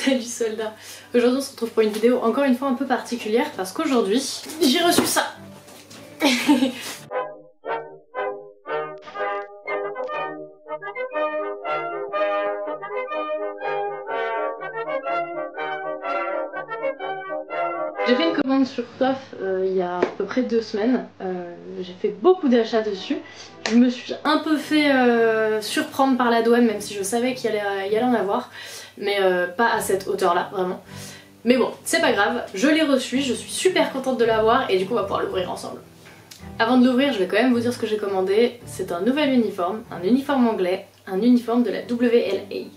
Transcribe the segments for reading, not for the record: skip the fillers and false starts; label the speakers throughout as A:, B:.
A: Salut soldat. Aujourd'hui on se retrouve pour une vidéo encore une fois un peu particulière parce qu'aujourd'hui j'ai reçu ça. J'ai fait une commande sur Sof il y a à peu près 2 semaines. J'ai fait beaucoup d'achats dessus. Je me suis un peu fait surprendre par la douane, même si je savais qu'il y allait en avoir. Mais pas à cette hauteur là, vraiment. Mais bon, c'est pas grave, je l'ai reçu, je suis super contente de l'avoir et du coup on va pouvoir l'ouvrir ensemble. Avant de l'ouvrir, je vais quand même vous dire ce que j'ai commandé. C'est un nouvel uniforme, un uniforme anglais, un uniforme de la WLA.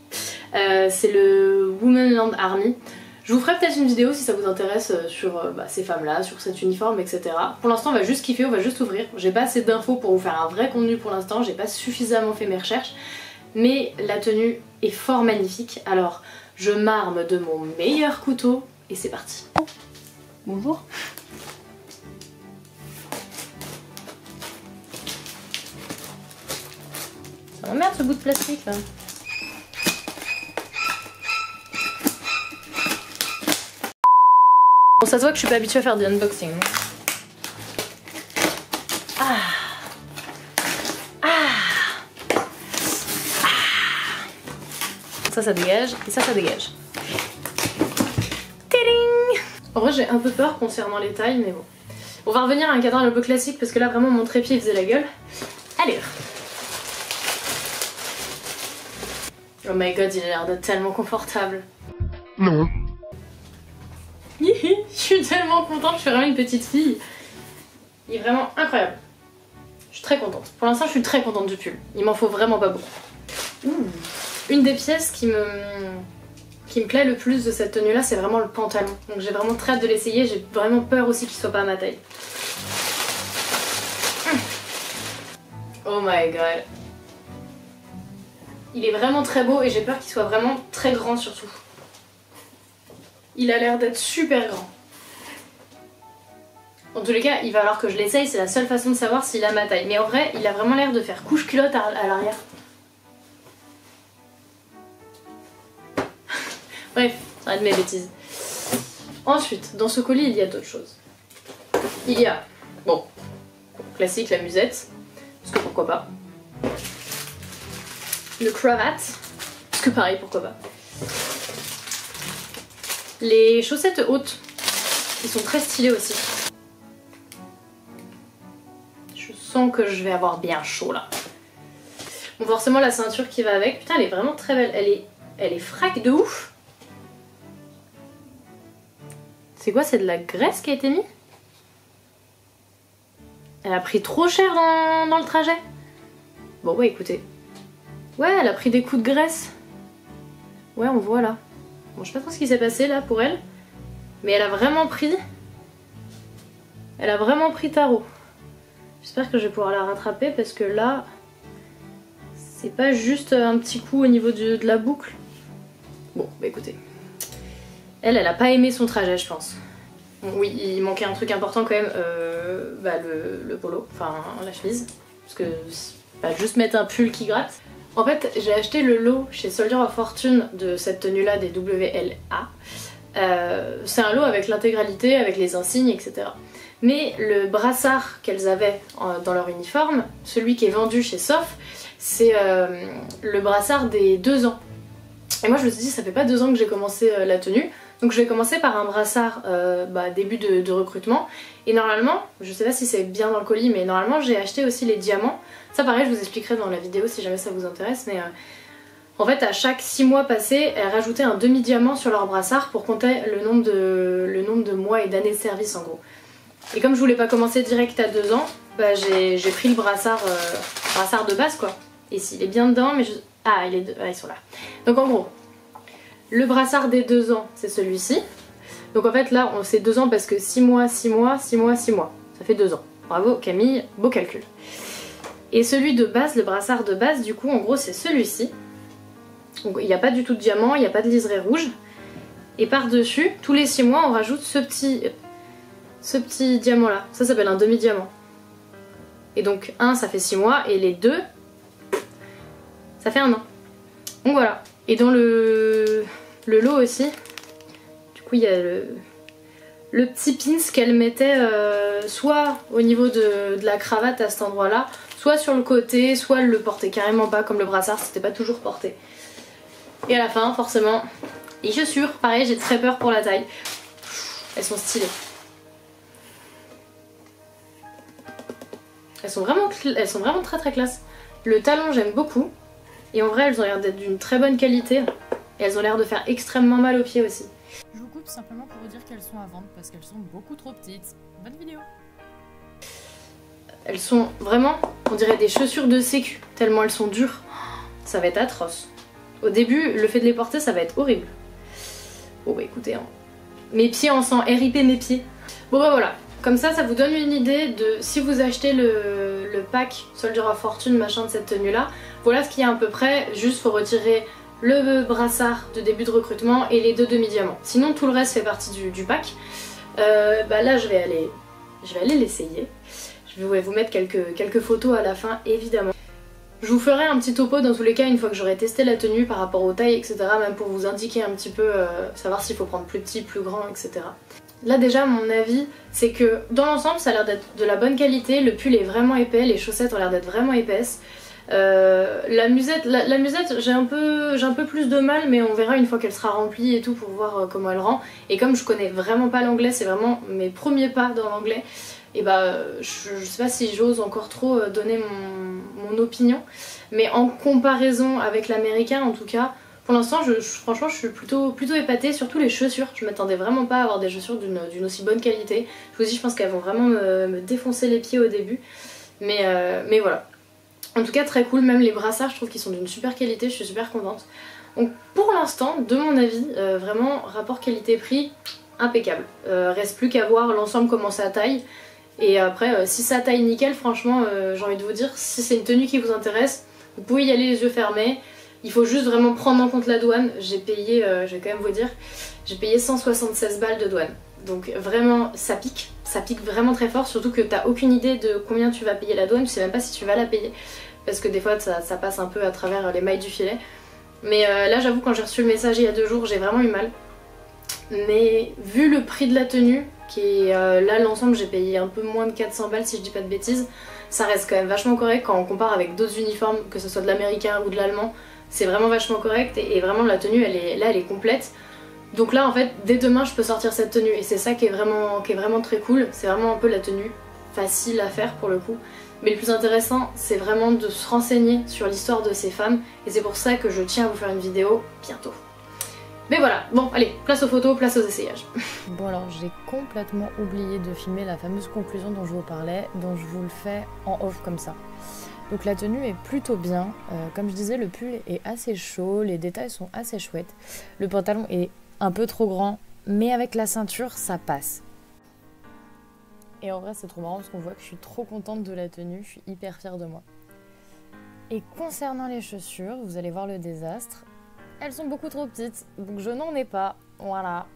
A: C'est le Women's Land Army. Je vous ferai peut-être une vidéo si ça vous intéresse sur ces femmes-là, sur cet uniforme, etc. Pour l'instant, on va juste kiffer, on va juste ouvrir. J'ai pas assez d'infos pour vous faire un vrai contenu pour l'instant, j'ai pas suffisamment fait mes recherches. Mais la tenue est fort magnifique, alors je m'arme de mon meilleur couteau et c'est parti. Bonjour. Ça m'emmerde ce bout de plastique là. Bon, ça se voit que je suis pas habituée à faire des unboxings. Ah. Ça dégage et ça dégage. Tiding. En vrai j'ai un peu peur concernant les tailles mais bon. On va revenir à un cadran un peu classique parce que là vraiment mon trépied faisait la gueule. Allez. Oh my god, il a l'air d'être tellement confortable.
B: Non.
A: Je suis tellement contente, je suis vraiment une petite fille. Il est vraiment incroyable. Je suis très contente. Pour l'instant je suis très contente du pull. Il m'en faut vraiment pas beaucoup. Ouh. Une des pièces qui me plaît le plus de cette tenue là, c'est vraiment le pantalon. Donc j'ai vraiment très hâte de l'essayer, j'ai vraiment peur aussi qu'il soit pas à ma taille. Oh my god. Il est vraiment très beau et j'ai peur qu'il soit vraiment très grand surtout. Il a l'air d'être super grand. En tous les cas, il va falloir que je l'essaye, c'est la seule façon de savoir s'il a ma taille. Mais en vrai, il a vraiment l'air de faire couche culotte à l'arrière. Bref, arrête mes bêtises. Ensuite, dans ce colis, il y a d'autres choses. Il y a, bon, classique, la musette, parce que pourquoi pas. Le cravate, parce que pareil, pourquoi pas. Les chaussettes hautes, qui sont très stylées aussi. Je sens que je vais avoir bien chaud là. Bon, forcément la ceinture qui va avec, putain elle est vraiment très belle, elle est frac de ouf. C'est quoi, c'est de la graisse qui a été mise? Elle a pris trop cher dans le trajet. Bon ouais écoutez. Ouais, elle a pris des coups de graisse. Ouais, on voit là. Bon, je sais pas trop ce qui s'est passé là pour elle. Mais elle a vraiment pris... Elle a vraiment pris tarot. J'espère que je vais pouvoir la rattraper parce que là... C'est pas juste un petit coup au niveau de la boucle. Bon, bah écoutez. Elle a pas aimé son trajet, je pense. Bon, oui, il manquait un truc important quand même, le polo, enfin la chemise. Parce que pas juste mettre un pull qui gratte. En fait, j'ai acheté le lot chez Soldier of Fortune de cette tenue-là des WLA. C'est un lot avec l'intégralité, avec les insignes, etc. Mais le brassard qu'elles avaient dans leur uniforme, celui qui est vendu chez Sof, c'est le brassard des 2 ans. Et moi je me suis dit, ça fait pas 2 ans que j'ai commencé la tenue. Donc je vais commencer par un brassard début de recrutement. Et normalement, je sais pas si c'est bien dans le colis, mais normalement j'ai acheté aussi les diamants. Ça pareil, je vous expliquerai dans la vidéo si jamais ça vous intéresse. Mais en fait, à chaque 6 mois passés, elles rajoutaient un demi-diamant sur leur brassard pour compter le nombre de mois et d'années de service en gros. Et comme je voulais pas commencer direct à 2 ans, j'ai pris le brassard de base quoi. Et s'il est bien dedans, mais je... Ah, ils sont là. Donc en gros... Le brassard des 2 ans, c'est celui-ci. Donc en fait là, c'est 2 ans parce que 6 mois, 6 mois, 6 mois, 6 mois. Ça fait 2 ans. Bravo Camille, beau calcul. Et celui de base, le brassard de base, du coup, en gros, c'est celui-ci. Donc il n'y a pas du tout de diamant, il n'y a pas de liseré rouge. Et par-dessus, tous les 6 mois, on rajoute ce petit diamant-là. Ça s'appelle un demi-diamant. Et donc, 1, ça fait 6 mois, et les 2, ça fait 1 an. Donc voilà. Et dans le le lot aussi. Du coup il y a le petit pins qu'elle mettait soit au niveau de la cravate à cet endroit là, soit sur le côté, soit elle le portait carrément pas comme le brassard, c'était pas toujours porté. Et à la fin forcément les chaussures, pareil j'ai très peur pour la taille. Elles sont stylées. Elles sont vraiment très très classe. Le talon j'aime beaucoup. Et en vrai elles ont l'air d'être d'une très bonne qualité. Et elles ont l'air de faire extrêmement mal aux pieds aussi.
B: Je vous coupe simplement pour vous dire qu'elles sont à vendre parce qu'elles sont beaucoup trop petites. Bonne vidéo.
A: Elles sont vraiment, on dirait des chaussures de sécu, tellement elles sont dures. Ça va être atroce. Au début, le fait de les porter, ça va être horrible. Bon bah écoutez, hein. Mes pieds en sang, RIP mes pieds. Bon bah voilà, comme ça vous donne une idée de si vous achetez le pack Soldier of Fortune machin de cette tenue là, voilà ce qu'il y a à peu près, juste faut retirer le brassard de début de recrutement et les 2 demi-diamants. Sinon tout le reste fait partie du pack. Bah là je vais aller l'essayer. Je vais vous mettre quelques photos à la fin évidemment. Je vous ferai un petit topo dans tous les cas une fois que j'aurai testé la tenue par rapport aux tailles etc. Même pour vous indiquer un petit peu, savoir s'il faut prendre plus petit, plus grand etc. Là déjà mon avis c'est que dans l'ensemble ça a l'air d'être de la bonne qualité, le pull est vraiment épais, les chaussettes ont l'air d'être vraiment épaisses. La musette j'ai un peu plus de mal mais on verra une fois qu'elle sera remplie et tout pour voir comment elle rend. Et comme je connais vraiment pas l'anglais, c'est vraiment mes premiers pas dans l'anglais, et bah je sais pas si j'ose encore trop donner mon opinion. Mais en comparaison avec l'américain en tout cas, pour l'instant franchement je suis plutôt épatée, surtout les chaussures. Je m'attendais vraiment pas à avoir des chaussures d'une aussi bonne qualité. Je vous dis je pense qu'elles vont vraiment me défoncer les pieds au début. Mais voilà. En tout cas très cool, même les brassards je trouve qu'ils sont d'une super qualité, je suis super contente. Donc pour l'instant, de mon avis, vraiment rapport qualité-prix impeccable. Reste plus qu'à voir l'ensemble comment ça taille. Et après si ça taille nickel, franchement j'ai envie de vous dire, si c'est une tenue qui vous intéresse, vous pouvez y aller les yeux fermés. Il faut juste vraiment prendre en compte la douane. J'ai payé, je vais quand même vous dire, j'ai payé 176 balles de douane. Donc vraiment ça pique vraiment très fort, surtout que t'as aucune idée de combien tu vas payer la douane, tu sais même pas si tu vas la payer. Parce que des fois ça passe un peu à travers les mailles du filet. Mais là j'avoue quand j'ai reçu le message il y a 2 jours j'ai vraiment eu mal. Mais vu le prix de la tenue, qui est là l'ensemble j'ai payé un peu moins de 400 balles si je dis pas de bêtises, ça reste quand même vachement correct quand on compare avec d'autres uniformes, que ce soit de l'américain ou de l'allemand. C'est vraiment vachement correct et vraiment la tenue elle est complète. Donc là en fait dès demain je peux sortir cette tenue et c'est ça qui est vraiment très cool. C'est vraiment un peu la tenue facile à faire pour le coup. Mais le plus intéressant c'est vraiment de se renseigner sur l'histoire de ces femmes et c'est pour ça que je tiens à vous faire une vidéo bientôt. Mais voilà, bon allez, place aux photos, place aux essayages.
B: Bon alors j'ai complètement oublié de filmer la fameuse conclusion dont je vous parlais, dont je vous le fais en off comme ça. Donc la tenue est plutôt bien, comme je disais le pull est assez chaud, les détails sont assez chouettes. Le pantalon est un peu trop grand, mais avec la ceinture ça passe. Et en vrai c'est trop marrant parce qu'on voit que je suis trop contente de la tenue, je suis hyper fière de moi. Et concernant les chaussures, vous allez voir le désastre. Elles sont beaucoup trop petites, donc je n'en ai pas, voilà.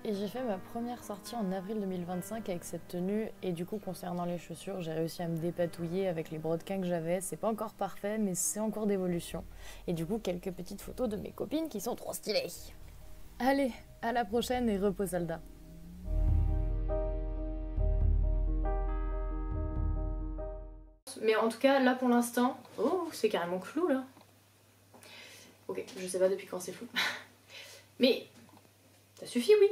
B: Et j'ai fait ma première sortie en avril 2025 avec cette tenue, et du coup concernant les chaussures, j'ai réussi à me dépatouiller avec les brodequins que j'avais. C'est pas encore parfait, mais c'est en cours d'évolution. Et du coup, quelques petites photos de mes copines qui sont trop stylées. Allez, à la prochaine et repos soldat.
A: Mais en tout cas, là pour l'instant... Oh, c'est carrément flou là. Ok, je sais pas depuis quand c'est flou. Mais ça suffit, oui.